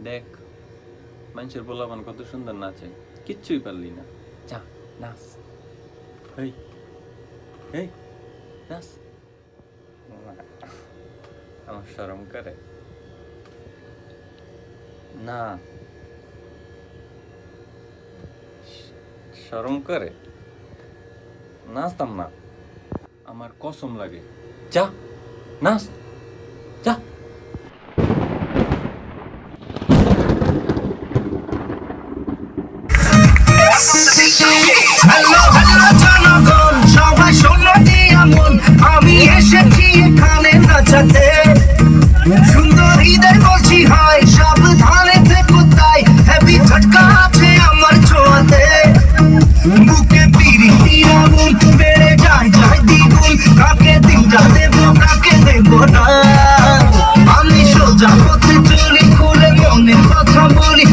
দেখ মানুষের পোলাপান কত সুন্দর নাচে, কিচ্ছুই পারলি না। যা নাচ, এই এই নাচ। আমার শরম করে না, শরম করে নাচতাম না, আমার কসম লাগে। যা নাচ, যা। হ্যালো হ্যালো জনগণ, সবাই শোনো দিয়া মন, আমি এসেছি এখানে নাচাতে। সুন্দরীদের বলছি হয় সাবধানে থেকো, তাই হেভি ঝটকা আছে আমার ছোঁয়াতে। বুকে পিরিতি আগুন বেড়ে যায় যায় দ্বিগুণ, কাকে দিনটা দেবো কাকে দেবো না। আমি সোজা পথে চলি, খুলে মনের কথা বলি।